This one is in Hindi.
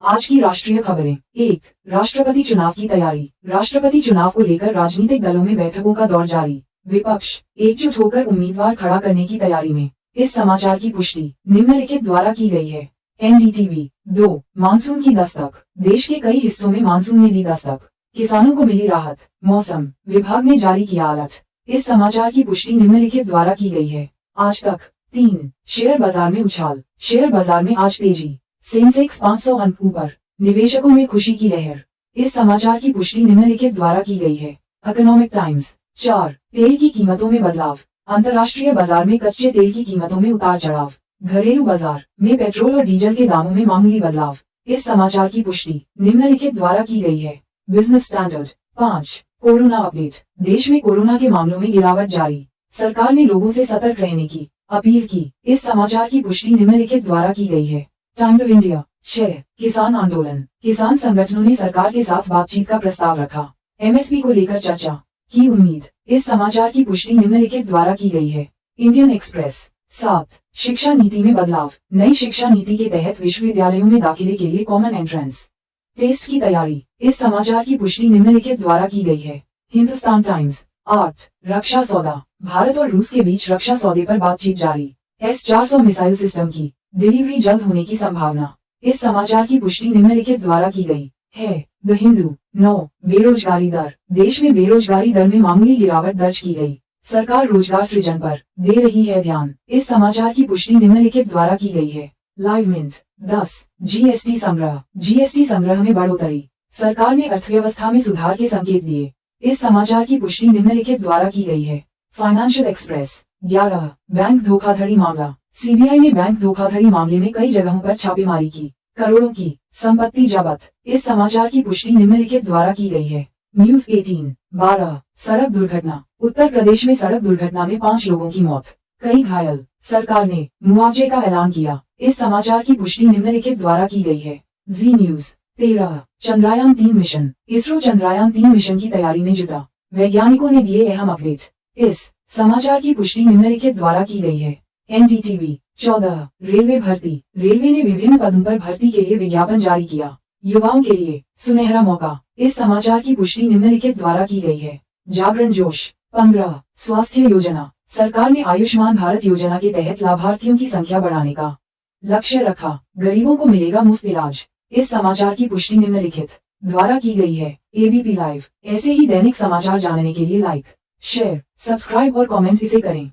आज की राष्ट्रीय खबरें। 1. राष्ट्रपति चुनाव की तैयारी। राष्ट्रपति चुनाव को लेकर राजनीतिक दलों में बैठकों का दौर जारी। विपक्ष एकजुट होकर उम्मीदवार खड़ा करने की तैयारी में। इस समाचार की पुष्टि निम्नलिखित द्वारा की गई है। एनडीटीवी। 2. मानसून की दस्तक। देश के कई हिस्सों में मानसून ने दी दस्तक, किसानों को मिली राहत। मौसम विभाग ने जारी किया अलर्ट। इस समाचार की पुष्टि निम्नलिखित द्वारा की गई है। आज तक। 3. शेयर बाजार में उछाल। शेयर बाजार में आज तेजी। सेंसेक्स 500 अंक ऊपर। निवेशकों में खुशी की लहर। इस समाचार की पुष्टि निम्नलिखित द्वारा की गई है। Economic times. 4. तेल की कीमतों में बदलाव। अंतर्राष्ट्रीय बाजार में कच्चे तेल की कीमतों में उतार चढ़ाव। घरेलू बाजार में पेट्रोल और डीजल के दामों में मामूली बदलाव। इस समाचार की पुष्टि निम्नलिखित द्वारा की गई है। Business standard. 5. Corona update. देश में कोरोना के मामलों में गिरावट जारी। सरकार ने लोगों से सतर्क रहने की अपील की। इस समाचार की पुष्टि निम्नलिखित द्वारा की गई है। Times of India. 6. किसान आंदोलन। किसान संगठनों ने सरकार के साथ बातचीत का प्रस्ताव रखा। एमएसपी को लेकर चर्चा की उम्मीद। इस समाचार की पुष्टि निम्नलिखित द्वारा की गई है। Indian express. 7. शिक्षा नीति में बदलाव। नई शिक्षा नीति के तहत विश्वविद्यालयों में दाखिले के लिए कॉमन एंट्रेंस टेस्ट की तैयारी। इस समाचार की पुष्टि निम्नलिखित द्वारा की गई है। हिंदुस्तान टाइम्स। 8. रक्षा सौदा। भारत और रूस के बीच रक्षा सौदे पर बातचीत जारी। S-400 मिसाइल सिस्टम की डिलीवरी जल्द होने की संभावना। इस समाचार की पुष्टि निम्नलिखित द्वारा की गई है। द हिंदू। 9. बेरोजगारी दर। देश में बेरोजगारी दर में मामूली गिरावट दर्ज की गई। सरकार रोजगार सृजन पर दे रही है ध्यान। इस समाचार की पुष्टि निम्नलिखित द्वारा की गई है। Live mint. 10. जीएसटी संग्रह। जीएसटी संग्रह में बढ़ोतरी। सरकार ने अर्थव्यवस्था में सुधार के संकेत दिए। इस समाचार की पुष्टि निम्नलिखित द्वारा की गई है। Financial express. 11. बैंक धोखाधड़ी मामला। सीबीआई ने बैंक धोखाधड़ी मामले में कई जगहों पर छापेमारी की। करोड़ों की संपत्ति जब्त। इस समाचार की पुष्टि निम्नलिखित द्वारा की गई है। न्यूज 18। 12. सड़क दुर्घटना। उत्तर प्रदेश में सड़क दुर्घटना में 5 लोगों की मौत, कई घायल। सरकार ने मुआवजे का ऐलान किया। इस समाचार की पुष्टि निम्नलिखित द्वारा की गई है। Zee news. 13. Chandrayaan 3 mission. ISRO Chandrayaan 3 mission की तैयारी में जुटा। वैज्ञानिकों ने दिए अहम अपडेट। इस समाचार की पुष्टि निम्नलिखित द्वारा की गई है। एनडीटीवी। 14. रेलवे भर्ती। रेलवे ने विभिन्न पदों पर भर्ती के लिए विज्ञापन जारी किया। युवाओं के लिए सुनहरा मौका। इस समाचार की पुष्टि निम्नलिखित द्वारा की गई है। जागरण जोश। 15. स्वास्थ्य योजना। सरकार ने आयुष्मान भारत योजना के तहत लाभार्थियों की संख्या बढ़ाने का लक्ष्य रखा। गरीबों को मिलेगा मुफ्त इलाज। इस समाचार की पुष्टि निम्नलिखित द्वारा की गई है। ABP live. ऐसे ही दैनिक समाचार जानने के लिए लाइक, शेयर, सब्सक्राइब और कमेंट इसे करें।